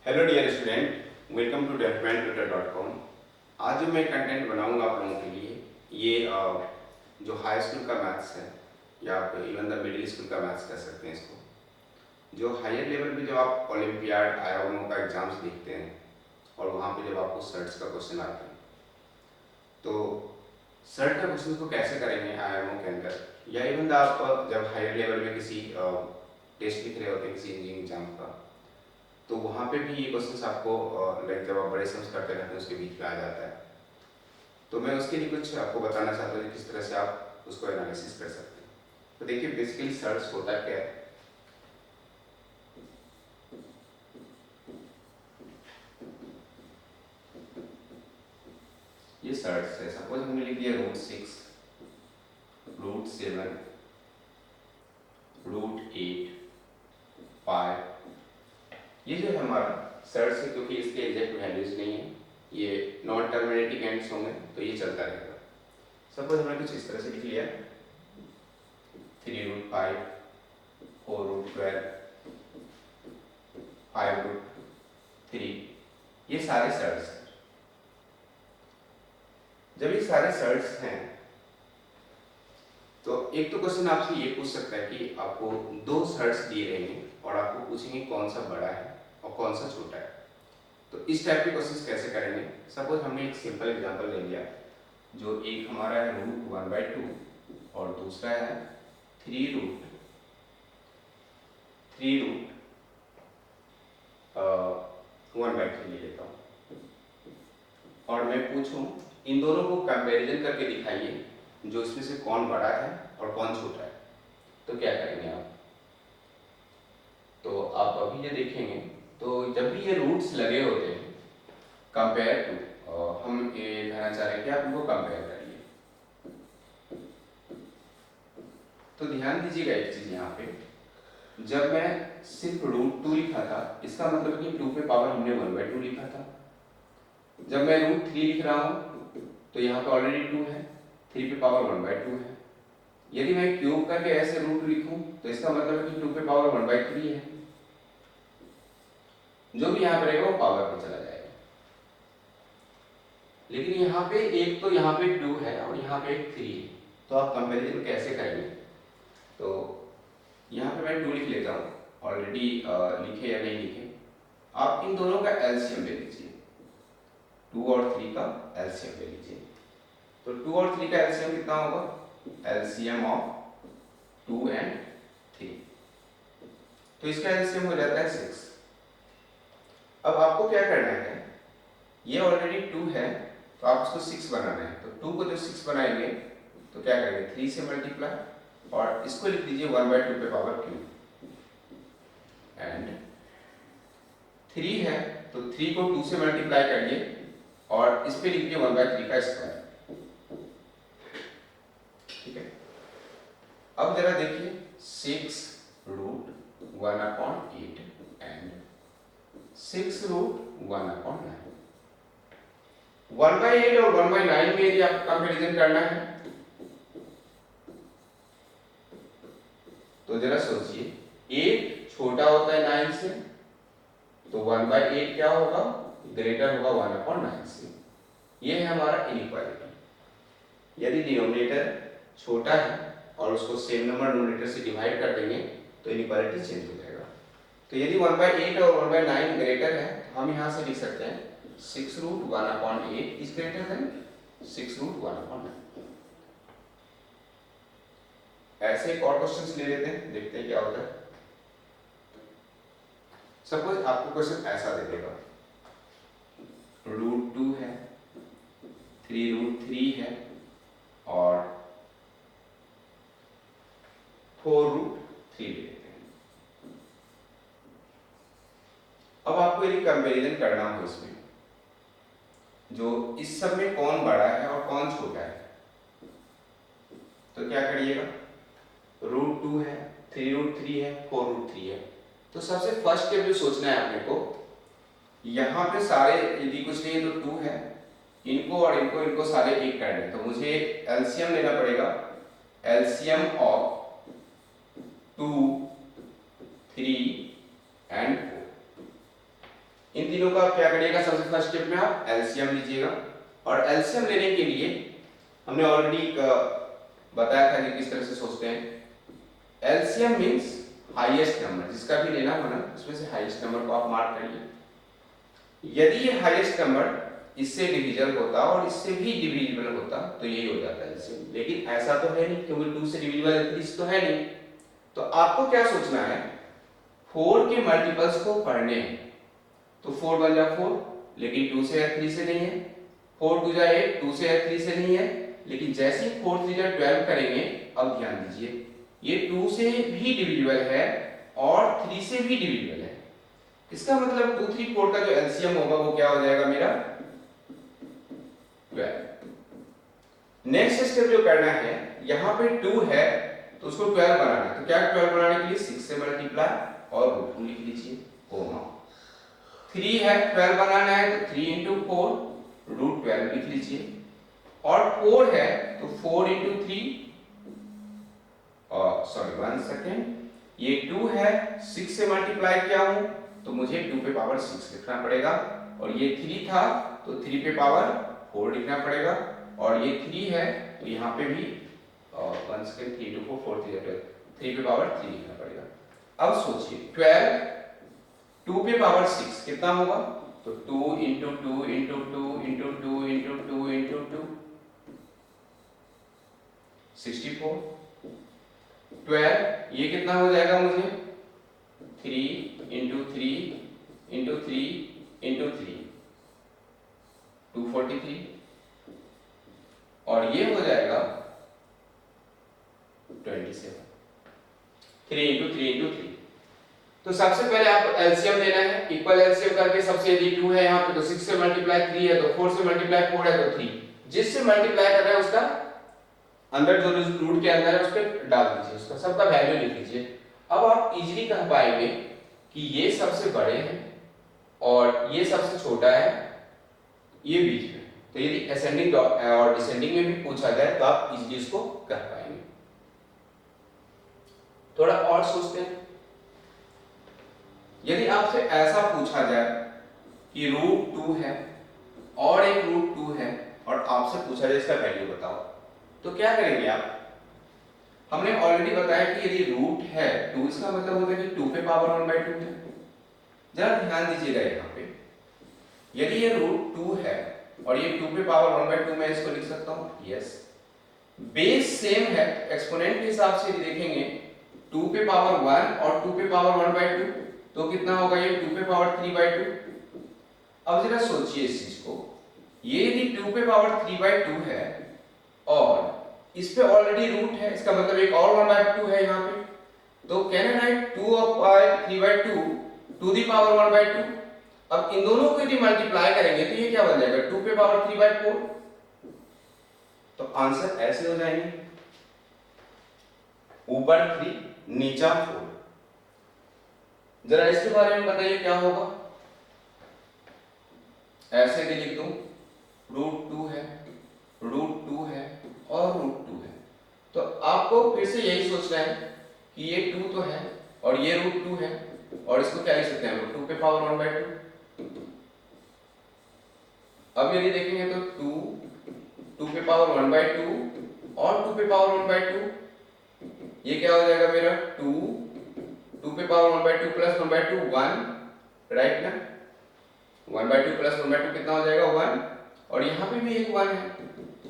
Hello dear student, welcome to developmentutor.com। आज जो मैं कंटेंट बनाऊंगा आप लोगों के लिए ये जो हाई स्कूल का मैथ्स है या आप इवन द मिडिल स्कूल का मैथ्स कह सकते हैं इसको। जो हायर लेवल पे जब आप ओलंपियाड आईआईएम का एग्जाम्स देखते हैं और वहाँ पे जब आपको सर्ट्स का क्वेश्चन आते हैं तो सर्ट का क्वेश्चन को कैसे करेंगे आईआईएम के अंदर, या इवन द आप जब हायर लेवल में किसी टेस्ट लिख रहे होते हैं किसी इंजीनियरिंग एग्जाम का, तो वहाँ पे भी ये क्वेश्चंस आपको लाइक जब आप बड़े सम्स करते रहते हैं उसके बीच में आ जाता है। तो मैं उसके लिए कुछ आपको बताना चाहता हूँ किस तरह से आप उसको एनालिसिस कर सकते हैं। तो देखिए बेसिकली सर्च होता क्या है। ये सर्च है, सपोज हमने लिख दिया √6, √7, √8, 5। ये जो है हमारा सर्च है, क्योंकि इसके एग्जैक्ट वैल्यूज नहीं है, ये नॉन टर्मिनेटिंग एंड्स होंगे तो ये चलता रहेगा। सपोज हमने कुछ इस तरह से लिख लिया 3√5, 4√12, 5√3, ये सारे सर्च हैं। जब ये सारे सर्च हैं तो एक तो क्वेश्चन आपसे ये पूछ सकता है कि आपको दो सर्च दिए रहेंगे और आपको पूछेंगे कौन सा बड़ा है और कौन सा छोटा है। तो इस टाइप के क्वेश्चंस कैसे करेंगे। सपोज हमने एक सिंपल एग्जांपल ले लिया, जो एक हमारा है √1/2 और दूसरा है 3√1/3 ले लेता हूँ और मैं पूछूं इन दोनों को कंपैरिजन करके दिखाइए जो इसमें से कौन बड़ा है और कौन छोटा है। तो क्या करेंगे आप, तो आप अभी ये देखेंगे तो जब भी ये रूट्स लगे होते हैं कंपेयर टू, हम ये कहना चाह रहे हैं कि आप इनको कंपेयर करिए। तो ध्यान दीजिएगा एक चीज यहाँ पे, जब मैं सिर्फ √2 लिखा था इसका मतलब कि 2 पे पावर हमने 1/2 लिखा था। जब मैं √3 लिख रहा हूँ तो यहाँ पे ऑलरेडी 2 है, 3 पे पावर 1/2 है। यदि मैं क्यूब करके ऐसे √2 लिखूं तो इसका मतलब है कि 2 पे पावर 1/3 है। जो भी यहाँ पर रहेगा वो पावर पे चला जाएगा। लेकिन यहाँ पे एक तो यहाँ पे 2 है और यहाँ पे एक 3 है, तो आप कंपैरिजन कैसे करेंगे। तो यहाँ पे मैं 2 लिख लेता हूँ, ऑलरेडी लिखे या नहीं लिखे। आप इन दोनों का एलसीएम ले लीजिए, 2 और 3 का एलसीएम ले लीजिए। तो 2 और 3 का एलसीएम कितना होगा, एलसीएम ऑफ 2 एंड 3, तो इसका एलसीएम हो जाता है 6। अब आपको क्या करना है, ये ऑलरेडी 2 है तो आप उसको 6 बनाना है। तो 2 को जब 6 बनाएंगे तो क्या करेंगे, 3 से मल्टीप्लाई और इसको लिख दीजिए 1/2 पे पावर क्यूब, एंड 3 है तो 3 को 2 से मल्टीप्लाई करिए और इस पे लिख दीजिए 1/3 का स्क्वायर। ठीक है, अब जरा देखिए 6√1/8 एंड 6√1/9। 1/8 और 1/9 में यदि आपको कंपैरिजन करना है तो जरा सोचिए, 8 छोटा होता है 9 से, तो 1/8 क्या होगा, ग्रेटर होगा 1/9 से। ये है हमारा इनइक्वालिटी। यदि डिनोमिनेटर छोटा है और उसको सेम नंबर डिनोमिनेटर से डिवाइड कर देंगे तो इनइक्वालिटी चेंज हो जाएगा। तो यदि 1/8 और 1/9 ग्रेटर है तो हम यहाँ से लिख सकते हैं 6√1/8 इज ग्रेटर देन 6√1/9। ऐसे एक और क्वेश्चन ले लेते हैं, देखते हैं क्या होता है। सपोज आपको क्वेश्चन ऐसा दे देगा, √2 है, 3√3 है और 4√3 ले लेते हैं। अब आपको यदि कंपैरिजन करना हो इसमें, जो इस सब में कौन बड़ा है और कौन छोटा है, तो क्या करिएगा, √2 है, 3√3 है, 4√3 है। तो सबसे फर्स्ट स्टेप जो सोचना है अपने को, यहाँ पे सारे यदि कुछ नहीं है तो 2 है, इनको और इनको सारे एक करने, तो मुझे एलसीएम लेना पड़ेगा। एलसीएम ऑफ 2, 3 एंड 4, तीनों का क्या करिएगा, सबसे फर्स्ट स्टेप में आप एलसीएम लीजिएगा। और एलसीएम लेने के लिए हमने ऑलरेडी बताया था कि किस तरह से सोचते हैं। एलसीएम मींस हाईएस्ट नंबर, जिसका भी लेना हो ना उसमें से हाईएस्ट नंबर को आप मार्क करिए। यदि ये हाईएस्ट नंबर इससे डिविजिबल होता और इससे भी डिविजिबल होता तो यही हो जाता है एलसीएम, लेकिन ऐसा तो है नहीं क्योंकि 2 से डिविजिबल 3 तो है नहीं। तो आपको क्या सोचना है, 4 के मल्टीपल्स को पढ़ने हैं। तो 4 बन जा 4, लेकिन 2 से या 3 से नहीं है। 4 2 जा 8, 2 से या 3 से नहीं है, लेकिन जैसे ही 4 3 जा 12 करेंगे, अब ध्यान दीजिए ये 2 से भी डिविजिबल है और 3 से भी डिविजिबल है। इसका मतलब 2 3 4 का जो एलसीएम होगा वो क्या हो जाएगा मेरा 12। नेक्स्ट स्टेप जो करना है, यहाँ पे 2 है तो उसको 12 बनाना है। तो क्या 12 बनाने के लिए 6 से मल्टीप्लाई और रूट 2 लिख लीजिए, कोमा। 3 है 12 बनाना है तो 3 into 4 रूट 12 लिख लीजिए। और 4 है तो 4 into 3 और सॉरी 1 सेकेंड, ये 2 है 6 से मल्टीप्लाई किया हूं तो मुझे 2 पे पावर 6 लिखना पड़ेगा। और ये 3 था तो 3 पे पावर 4 लिखना पड़ेगा। और ये 3 है तो यहाँ पे भी 1 सेकेंड 3 2 4 4 3 12, 3 पे पावर 3 लिखना पड़ेगा। अब सोचिए 12 2 पे पावर 6 कितना होगा, तो 2 into 2 into 2 into 2 into 2 into 2 64। 12 ये कितना हो जाएगा मुझे 3 into 3 into 3 into 3 243। और ये हो जाएगा 27। 3 into 3 into 3। तो सबसे पहले आपको एलसीएम लेना है। इक्वल एलसीएम करके सबसे यदि 2 है यहाँ पे तो 6 से मल्टीप्लाई 3 है तो 4 से मल्टीप्लाई 4 है तो 3। जिससे मल्टीप्लाई कर रहे हैं उसका अंदर जो रूट के अंदर है उस पर डाल दीजिए, उसका सबका वैल्यू लिख लीजिए। अब आप इजीली कह पाएंगे कि ये सबसे बड़े हैं और ये सबसे छोटा है, ये बीच में। तो यदि असेंडिंग और डिसेंडिंग में भी पूछा जाए तो आप इजीली इसको कह पाएंगे। थोड़ा और सोचते हैं, यदि आपसे ऐसा पूछा जाए कि रूट 2 है और एक रूट 2 है और आपसे पूछा जाए इसका वैल्यू बताओ, तो क्या करेंगे आप? हमने ऑलरेडी बताया कि यदि रूट है 2 इसका मतलब होता है कि 2 पे पावर 1/2 है। जरा ध्यान दीजिएगा यहाँ पे, यदि ये रूट 2 है और ये 2 पे पावर 1/2 मैं इसको लिख सकता हूँ, यस। बेस सेम है, एक्सपोनेंट के हिसाब से देखेंगे 2 पे पावर 1 और 2 पे पावर 1/2 तो कितना होगा ये 2 पे पावर 3/2। अब जरा सोचिए इस चीज को, ये यदि 2 पे पावर 3/2 है और इस पे ऑलरेडी रूट है, इसका मतलब एक और 1/2 है यहाँ पे, तो can I write 2 by 3/2 to the power 1/2। अब इन दोनों को यदि मल्टीप्लाई करेंगे तो ये क्या बन जाएगा 2 पे पावर 3/4। तो आंसर ऐसे हो जाएंगे, ऊपर 3 नीचा 4। जरा इसके बारे में बताइए क्या होगा। ऐसे भी लिख दूं रूट 2 है, रूट 2 है और रूट 2 है। तो आपको फिर से यही सोचना है कि ये 2 तो है और ये रूट 2 है और इसको क्या लिख सकते हैं 2 पे पावर 1/2। अब यदि देखेंगे तो 2 पे पावर 1/2 और 2 पे पावर 1/2, ये क्या हो जाएगा मेरा 2 पे पावर 1/2 प्लस 1/2 1, राइट ना। 1/2 प्लस 1/2 कितना हो जाएगा 1, और यहाँ पे भी एक 1 है,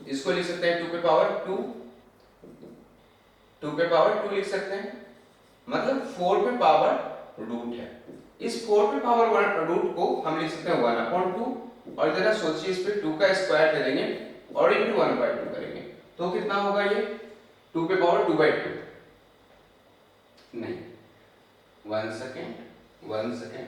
इसको लिख सकते हैं 2 पे पावर 2, 2 पे पावर 2 लिख सकते हैं, मतलब 4 पे पावर रूट है। इस 4 पे पावर रूट को हम लिख सकते हैं 1/2। और जरा सोचिए इस पे 2 का स्क्वायर ले लेंगे और इनटू 1/2 करेंगे तो कितना होगा ये 2 पे पावर 2/2 नहीं, 1 सेकेंड 1 सेकेंड,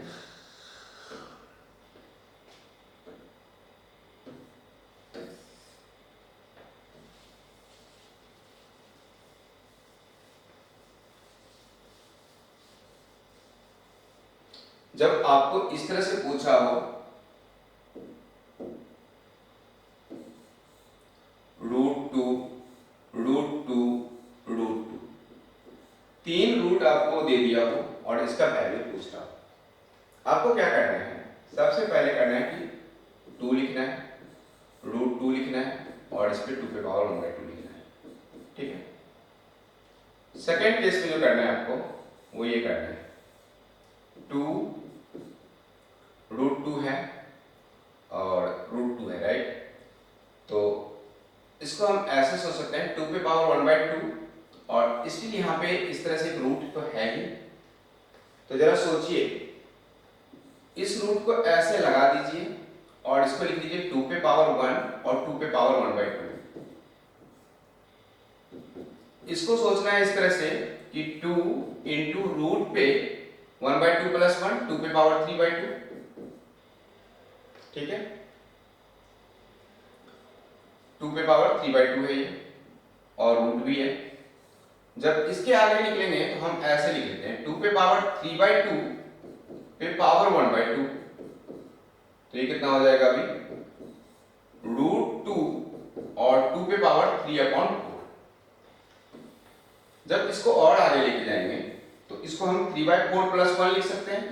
जब आपको इस तरह से पूछा हो रूट 2 रूट 2 रूट 2, 3 रूट आपको दे दिया हो और इसका वैल्यू पूछ रहा हो, आपको क्या करना है सबसे पहले करना है कि 2 लिखना है, √2 लिखना है और इस पे 2 पे पावर 1/2 लिखना है, ठीक है। सेकेंड केस में जो करना है आपको वो ये करना है, 2 √2 है और √2 है, राइट। तो इसको हम ऐसे सोच सकते हैं 2 पे पावर 1/2 और इसलिए यहाँ पे इस तरह से एक रूट तो है ही। तो जरा सोचिए, इस रूट को ऐसे लगा दीजिए और इसको लिख दीजिए 2 पे पावर 1 और 2 पे पावर 1/2। इसको सोचना है इस तरह से कि 2 इंटू रूट पे 1/2 प्लस 1 2 पे पावर 3/2, ठीक है। 2 पे पावर 3/2 है ये और रूट भी है। जब इसके आगे निकलेंगे तो हम ऐसे लिख लेते हैं 2 पे पावर 3/2 पे पावर 1/2, तो ये कितना हो जाएगा अभी √2 और 2 पे पावर 3/4। जब इसको और आगे लेके जाएंगे तो इसको हम 3/4 प्लस 1 लिख सकते हैं।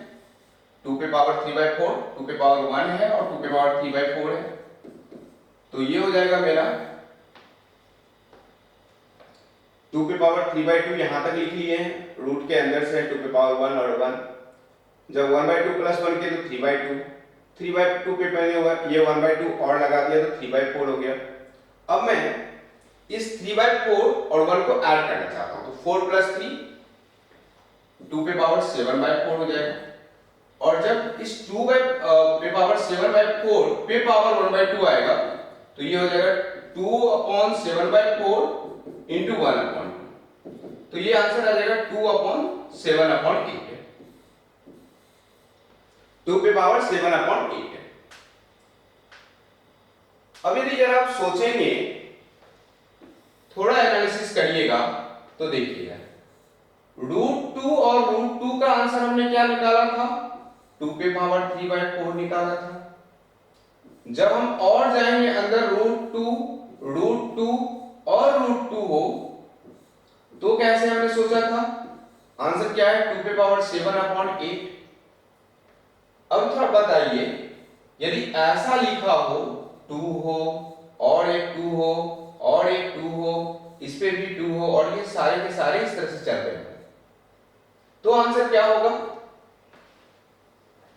2 पे पावर 3/4 2 पे पावर 1 है और 2 पे पावर 3/4 है, तो ये हो जाएगा मेरा 2 पे पावर 3/2 यहां तक लिख लिए हैं, रूट के अंदर से 2 पे पावर 1 और 1। जब 1/2 प्लस 1 के तो 3/2, 3/2 पे पहले हुआ ये 1/2 और लगा दिया तो 3/4 हो गया। अब मैं इस 3/4 और 1 को ऐड करना चाहता हूं, तो 4 प्लस 3 2 पे पावर 7/4 हो जाएगा। और जब इस 2 पे पावर 7/4 पे पावर 1/2 आएगा तो ये हो जाएगा 2/7/4 इंटू 1/2, तो ये आंसर आ जाएगा 2/7/8 है। 2 पे पावर 7/8 है। अब यदि जरा आप सोचेंगे, थोड़ा एनालिसिस करिएगा तो देखिएगा √2 और √2 का आंसर हमने क्या निकाला था, 2 पे पावर 3/4 निकाला था। जब हम और जाएंगे अंदर √2 और √2 हो तो कैसे हमने सोचा था, आंसर क्या है 2 पे पावर 7/8। अब थोड़ा बताइए, यदि ऐसा लिखा हो 2 हो और एक 2 हो और एक 2 हो, इस पे भी 2 हो और ये सारे के सारे इस तरह से चल रहे हैं, तो आंसर क्या होगा।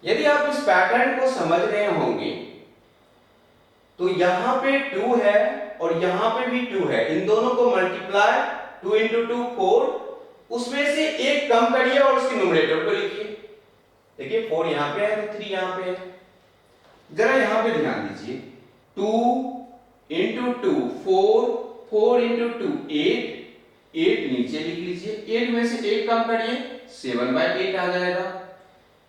यदि आप इस पैटर्न को समझ रहे होंगे तो यहां पे 2 है और यहां पे भी 2 है, इन दोनों को मल्टीप्लाई 2 इंटू 2 4, उसमें से एक कम करिए और उसके न्यूमरेटर को लिखिए। देखिए 4 यहां पे है तो 3 यहां पे है। जरा यहां पे ध्यान दीजिए, 2 इंटू 2 4, 4 इंटू 2 8, 8 नीचे लिख लीजिए, 8 में से 1 कम करिए 7/8 आ जाएगा।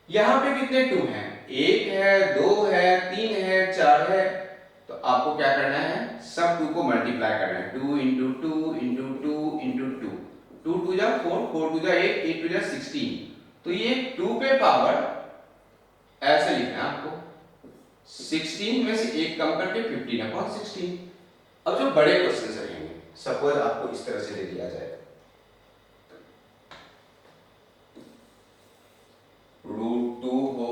यहां पे कितने 2 हैं, 1 है 2 है 3 है 4 है, तो आपको क्या करना है, सब 2 को मल्टीप्लाई करना है, 2 इंटू 2 इंटू 2 इंटू 2, 2 2 जा 4, 4 2 जा 8, 8 2 जा 16, तो ये 2 पे पावर ऐसे लिखना है आपको 16 में से 1 कम करके 15/16। अब जो बड़े क्वेश्चन रहेंगे, सपोज आपको इस तरह से दे दिया जाए √2 हो,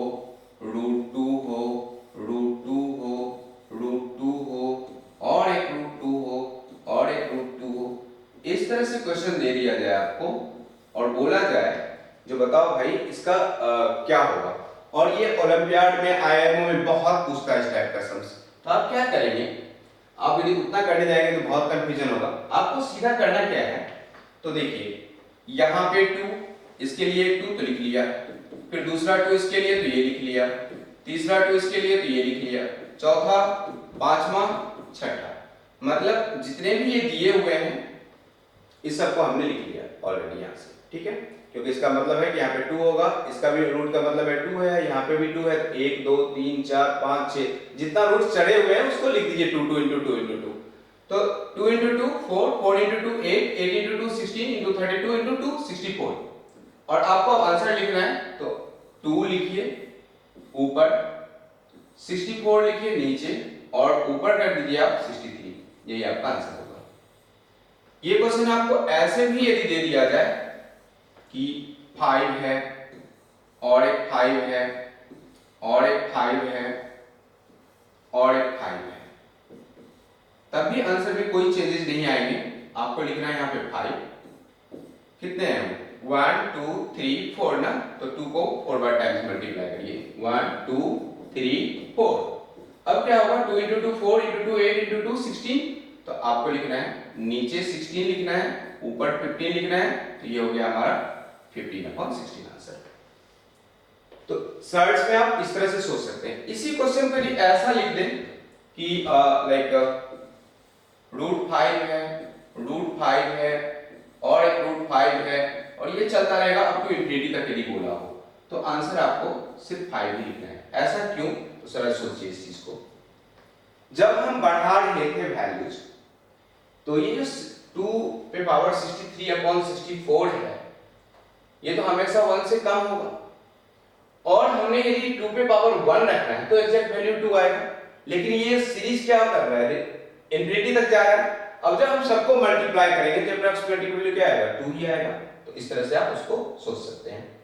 √2 हो, √2 हो, √2 हो और एक √2 हो और एक √2 हो, इस तरह से क्वेश्चन दे दिया जाए आपको और बोला जाए जो बताओ भाई इसका क्या होगा। और ये ओलंपियाड में आईआईएम में बहुत पूछता है इस टाइप का सम्स, तो आप क्या करेंगे, आप यदि उतना करने जाएंगे तो बहुत कंफ्यूजन होगा। आपको सीधा करना क्या है, तो देखिए यहाँ पे 2, इसके लिए 2 तो लिख लिया, फिर दूसरा 2 इसके लिए तो ये लिख लिया, तीसरा 2 इसके लिए तो ये लिख लिया, चौथा, पांचवा, छठा, मतलब जितने भी ये दिए हुए हैं इस सबको हमने लिख लिया ऑलरेडी यहाँ से, ठीक है। क्योंकि इसका मतलब है कि यहाँ पे 2 होगा, इसका भी रूट का मतलब है 2 है, यहाँ पे भी 2 है, 1 2 3 4 5 6 जितना रूट चढ़े हुए हैं उसको लिख दीजिए 2 2 इंटू 2 इंटू 2, तो 2 into 2 4, 4 into 2 8, 8 into 2 16 into 32 into 2 64। और आपको आंसर लिखना है तो 2 लिखिए ऊपर, 64 लिखिए नीचे और ऊपर कर दीजिए आप 63, यही आपका आंसर होगा। ये क्वेश्चन आपको ऐसे भी यदि दे दिया जाए कि 5 है और एक 5 है और एक 5 5 है और एक 5 है, तब भी आंसर में कोई चेंजेस नहीं आएंगे। आपको लिखना है यहाँ पे 5 कितने हैं 1 2 3 4 ना, तो 2 को 4 बार टाइम्स मल्टीप्लाई करिए 1 2 3 4। अब क्या होगा 2 इंटू 2 4 इंटू 2 8 इंटू 2 16। तो आपको लिखना है नीचे 16 लिखना है, ऊपर 15 लिखना है, तो ये हो गया हमारा 15/16 आंसर। तो सर्च में आप इस तरह से सोच सकते हैं। इसी क्वेश्चन को ऐसा लिख दें कि लाइक √5 है, √5 है और एक √5 है, और ये चलता रहेगा अप टू इंफिनिटी तक यदि बोला हो, तो आंसर आपको सिर्फ 5 ही लिखना है। ऐसा क्यों? तो सरल सोचिए इस चीज को। जब हम बढ़ा रहे थे वैल्यूज, तो ये जो 2⁻63/64 है, ये तो हमेशा 1 से कम होगा, और हमने यदि 2⁻1 रखना है तो एग्जैक्ट वैल्यू 2 आएगा। लेकिन ये सीरीज क्या कर रहा है, इंफिनिटी तक जा रहा है। अब जब हम सबको मल्टीप्लाई करेंगे तो अप्रॉक्सिमेटली वैल्यू क्या आएगा 2 ही आएगा। तो इस तरह से आप उसको सोच सकते हैं।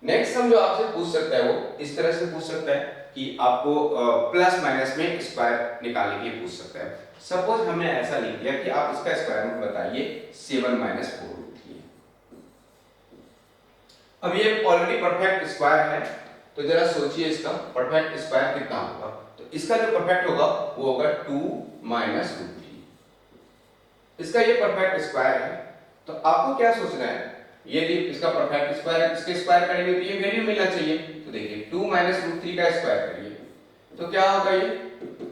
नेक्स्ट हम जो आपसे पूछ सकता है वो इस तरह से पूछ सकता है कि आपको प्लस माइनस में स्क्वायर निकालने के लिए पूछ सकता है। सपोज हमने ऐसा लिख दिया कि आप इसका स्क्वायर रूट बताइए 7 - 4√3। अब ये ऑलरेडी परफेक्ट स्क्वायर है, तो जरा सोचिए इसका परफेक्ट स्क्वायर कितना होगा। तो इसका जो परफेक्ट होगा वो होगा 2 - √3। इसका ये परफेक्ट स्क्वायर है, तो आपको क्या सोचना है, यदि इसका परफेक्ट स्क्वायर इसके स्क्वायर करेंगे तो ये वैल्यू मिलना चाहिए। तो देखिए 2 - √3 का स्क्वायर करिए तो क्या होगा, ये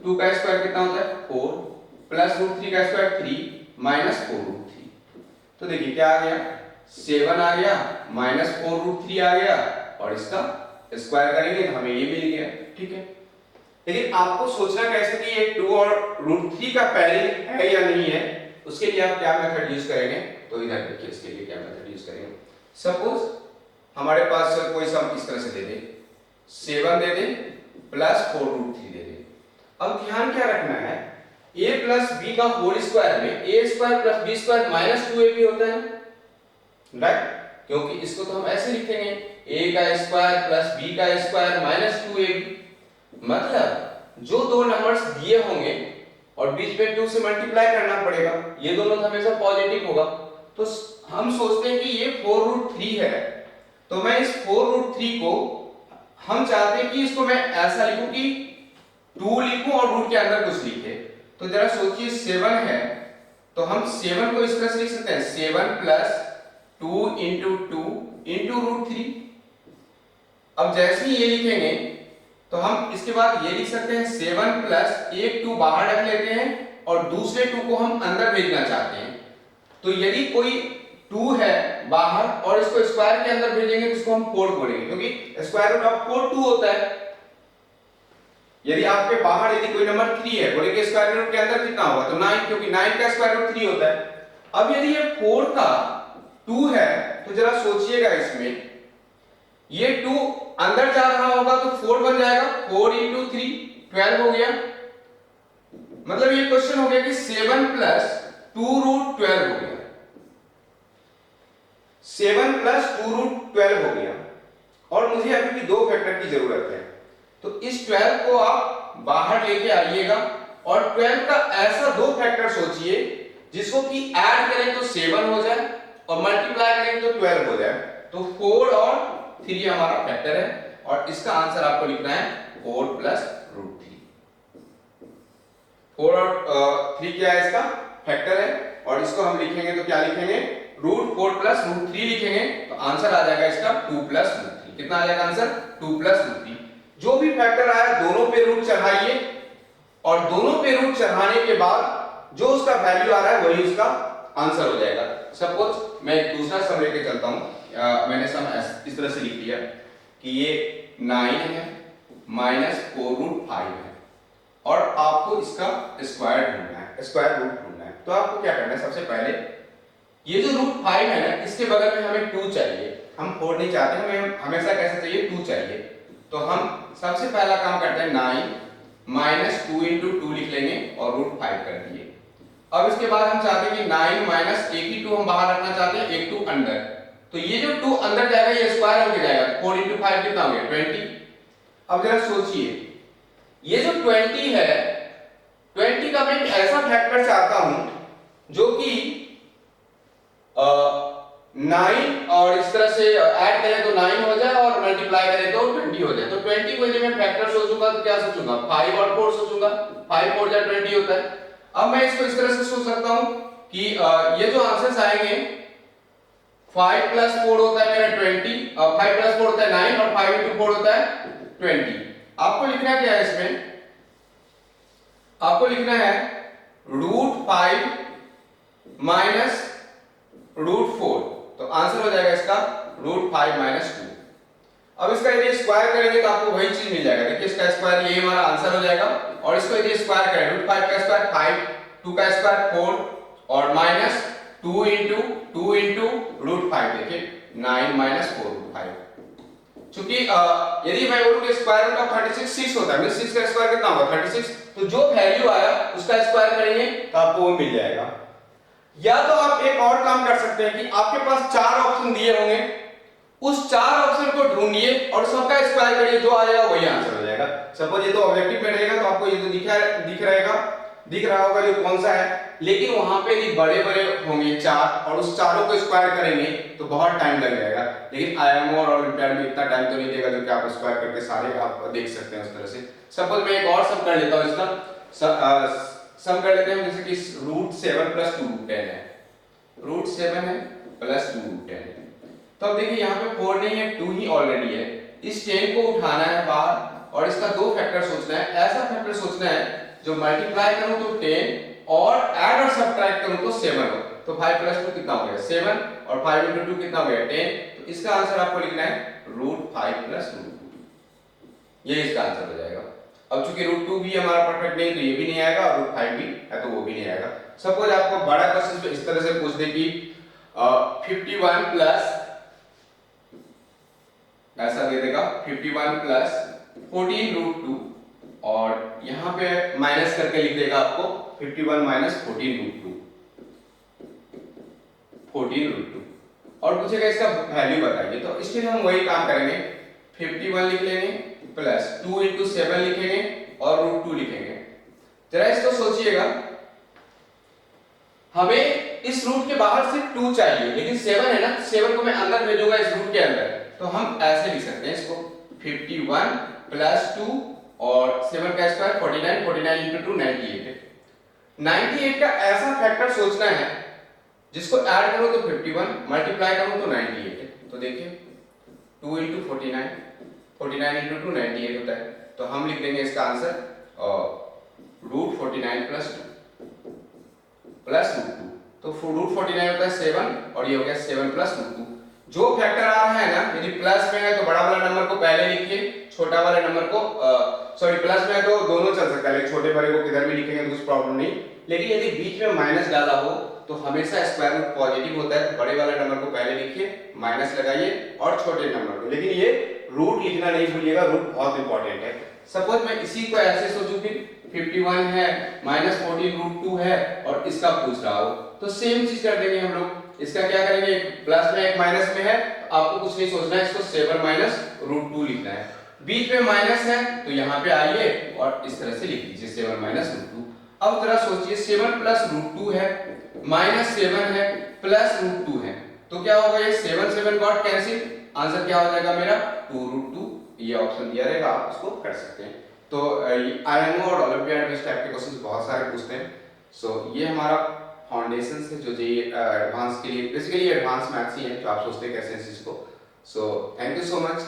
2 का स्क्वायर कितना होता है 4 प्लस √3 का स्क्वायर 3 माइनस 4√3। तो देखिए क्या आ गया 7 आ गया माइनस 4√3 आ गया, और इसका स्क्वायर करेंगे तो हमें ये मिल गया। ठीक है, लेकिन आपको सोचना कैसे कि ये 2 और √3 का पैरेलल है या नहीं है, उसके लिए आप क्या मेथड यूज करेंगे। तो इधर देखिए इसके लिए क्या मेथड यूज करेंगे। सपोज हमारे पास कोई सम इस तरह से दे दे 7 दे दे प्लस 4√3 दे दे। अब ध्यान क्या रखना है, a प्लस b का होल स्क्वायर में a square plus b square minus 2ab होता है, राइट? क्योंकि इसको तो हम ऐसे लिखेंगे a का स्क्वायर प्लस b का स्क्वायर माइनस 2ab। मतलब जो दो नंबर्स दिए होंगे और बीच में 2 से मल्टीप्लाई करना पड़ेगा, ये दोनों हमेशा पॉजिटिव होगा। तो हम सोचते हैं कि ये 4√3 है, तो मैं इस 4√3 को हम चाहते हैं कि इसको मैं ऐसा लिखूं कि 2 लिखूं और रूट के अंदर कुछ लिखे। तो जरा सोचिए 7 है, तो हम 7 को इस तरह से लिख सकते हैं 7 प्लस 2 इंटू 2 इंटू √3। अब जैसे ही ये लिखेंगे तो हम इसके बाद ये लिख सकते हैं 7 प्लस एक 2 बाहर रख लेते हैं और दूसरे 2 को हम अंदर भेजना चाहते हैं। तो यदि कोई 2 है बाहर और इसको स्क्वायर के अंदर भेजेंगे तो इसको हम 4 बोलेंगे, क्योंकि स्क्वायर रूट ऑफ 4 2 होता है। यदि आपके बाहर यदि कोई नंबर 3 है, बोलेंगे स्क्वायर रूट के अंदर कितना होगा, तो 9, क्योंकि 9 का स्क्वायर रूट 3 होता है। अब यदि ये 4 का 2 है तो जरा सोचिएगा इसमें ये 2 अंदर जा रहा होगा तो 4 बन जाएगा, 4 इंटू 3 12 हो गया। मतलब ये क्वेश्चन हो गया कि 7 प्लस 2√12 हो गया, 7 प्लस 2√12 हो गया, और मुझे अभी भी 2 फैक्टर की जरूरत है। तो इस 12 को आप बाहर लेके आइएगा और 12 का ऐसा 2 फैक्टर सोचिए जिसको कि ऐड करें तो 7 हो जाए और मल्टीप्लाई करें तो 12 हो जाए। तो 4 और 3 हमारा फैक्टर है, और इसका आंसर आपको लिखना है 4 प्लस √3। 4 और 3 क्या है, इसका फैक्टर है, और इसको हम लिखेंगे तो क्या लिखेंगे √4 प्लस √3 लिखेंगे, तो आंसर आ जाएगा इसका 2 प्लस √3। कितना आ जाएगा आंसर 2 प्लस √3। जो भी फैक्टर आया दोनों पे रूट चढ़ाइए, और दोनों पे रूट चढ़ाने के बाद जो उसका वैल्यू आ रहा है वही उसका आंसर हो जाएगा। सपोज मैं एक दूसरा सम लेके चलता हूं, मैंने सम इस तरह से लिख दिया कि ये 9 है माइनस 4√5 है, और आपको इसका स्क्वायर ढूंढना है, स्क्वायर रूट ढूंढना है। तो आपको क्या करना है, सबसे पहले ये जो √5 है ना, इसके बगल में हमें 2 चाहिए। हम 4 नहीं चाहते, हमें हमेशा कैसे चाहिए 2 चाहिए। तो हम सबसे पहला काम करते हैं 9 माइनस 2 इंटू 2 लिख लेंगे और √5 कर दिए। अब इसके बाद हम चाहते हैं कि 9 माइनस एक ही 2 हम बाहर रखना चाहते हैं, एक 2 अंदर। तो ये जो 2 अंदर जाएगा ये स्क्वायर होके जाएगा, 4 इंटू 5 कितना हो गया 20। अब जरा सोचिए, ये जो 20 है, 20 का मैं एक ऐसा फैक्टर चाहता हूं जो कि 9 और इस तरह से ऐड करें तो 9 हो जाए और मल्टीप्लाई करें तो 20 हो जाए। तो 20 को यदि मैं फैक्टर सोचूंगा तो क्या सोचूंगा, 5 और 4 सोचूंगा, 5 4 जा 20 होता है। अब मैं इसको इस तरह से सोच सकता हूं कि ये जो आंसर्स आएंगे 5 प्लस 4 होता है मेरा 20, 5 प्लस 4 होता है 9 और 5 into 4 होता है 20। आपको लिखना क्या है इसमें, आपको लिखना है √5 माइनस √4, तो आंसर हो जाएगा इसका √5 माइनस 2। अब इसका यदि स्क्वायर करेंगे तो आपको वही चीज मिल जाएगा। देखिए इसका स्क्वायर, ये हमारा आंसर हो जाएगा। और इसको यदि स्क्वायर करें, √5 का स्क्वायर 5, 2 का स्क्वायर 4 और माइनस 2 into √5, देखिए 9 माइनस 4 √5। चूंकि यदि मैं बोलूं कि स्क्वायर रूट ऑफ 36 6 होता है, 6 का स्क्वायर कितना होगा 36, तो जो वैल्यू आया उसका स्क्वायर करेंगे तो आपको वो मिल जाएगा। या तो आप एक और काम कर सकते हैं कि आपके पास 4 ऑप्शन दिए होंगे, उस 4 ऑप्शन को ढूंढिए और सबका स्क्वायर करिए, जो आ जाएगा वही आंसर हो जाएगा। सपोज ये तो ऑब्जेक्टिव में रहेगा तो आपको ये तो दिख रहा होगा जो कौन सा है, लेकिन वहां पे यदि बड़े बड़े होंगे 4 और उस चारों को स्क्वायर करेंगे तो बहुत टाइम लग जाएगा। लेकिन आईएमओ और ओलंपियाड में इतना टाइम तो नहीं देगा जो कि आप स्क्वायर करके सारे आप देख सकते हैं उस तरह से। सपोज मैं एक और सम कर लेता हूं, इसका सम कर लेते हैं, जैसे कि √7 + 2 √10 है, √7 है प्लस 2 √10 है। तो अब देखिए यहाँ पे 4 नहीं है, 2 ही ऑलरेडी है। इस 10 को उठाना है बाहर और इसका दो फैक्टर सोचना है, ऐसा फैक्टर सोचना है जो मल्टीप्लाई करूं तो 10 और ऐड और सब्ट्रैक्ट करूं तो 7 हो। तो 5 + 2 कितना हो गया 7 और 5 into 2 कितना हो गया 10। तो इसका आंसर आपको लिखना है √5 + √2, ये इसका आंसर हो जाएगा। अब चूंकि √2 भी हमारा परफेक्ट नहीं तो ये भी नहीं आएगा और √5 भी है तो वो भी नहीं आएगा। सपोज आपको बड़ा क्वेश्चन इस तरह से पूछ दे कि 51 प्लस ऐसा दे देगा 51 + 14 √2 और यहां पे माइनस करके लिख देगा आपको 51 - 14 √2 और पूछेगा इसका वैल्यू बताइए। तो इसके लिए हम वही काम करेंगे, 51 लिख लेंगे प्लस 2 into 7 लिखेंगे और √2 लिखेंगे। जरा इसको सोचिएगा, हमें इस रूट के बाहर से 2 चाहिए लेकिन 7 है ना, 7 को मैं अंदर भेजूंगा इस रूट के अंदर, तो हम ऐसे लिख सकते हैं इसको 51 + 2 और 7 का स्क्वायर 49, 49 into 2 98 है। 98 का ऐसा फैक्टर सोचना है जिसको ऐड करो तो 51, मल्टीप्लाई करो तो 98 है। तो देखिए 2 into 49, 49 into 2 98 होता है। तो हम लिख देंगे इसका आंसर √49 + 2 प्लस √2। तो √49 होता है 7 और ये हो गया 7 + √2। जो फैक्टर आ रहा है ना, यदि प्लस में है तो बड़ा वाला नंबर को पहले लिखिए, छोटा वाले नंबर को सॉरी प्लस में है तो दोनों चल सकता है, लेकिन छोटे बड़े को किधर भी लिखेंगे तो कुछ प्रॉब्लम नहीं। लेकिन यदि बीच में माइनस डाला हो तो हमेशा स्क्वायर रूट पॉजिटिव होता है, बड़े वाले नंबर को पहले लिखिए, माइनस लगाइए और छोटे नंबर को, लेकिन ये रूट लिखना नहीं भूलिएगा, रूट बहुत इंपॉर्टेंट है। सपोज मैं इसी को ऐसे सोचूं कि 51 है -14 √2 है और इसका पूछ रहा हो तो सेम चीज कर देंगे हम लोग। इसका क्या करेंगे, एक प्लस में एक माइनस में है, आपको कुछ नहीं सोचना है, इसको 7 - √2 लिखना है। बीच में माइनस है तो यहाँ पे आइए और इस तरह से लिख दीजिए 7 - √2। अब जरा सोचिए 7 + √2 है, -7 है प्लस √2 है, तो क्या होगा, ये 7 7 गॉट कैंसिल, आंसर क्या हो जाएगा मेरा 2 √2। ये ऑप्शन दिया रहेगा, आप इसको कर सकते हैं। तो आईएमओ और ओलंपियाड में इस टाइप के क्वेश्चंस बहुत सारे पूछते हैं। सो ये हमारा फाउंडेशन है जो जेईई एडवांस के लिए, बेसिकली एडवांस मैथ्स ही है जो आप सोचते हैं कैसे इस चीज को। So thank you so much.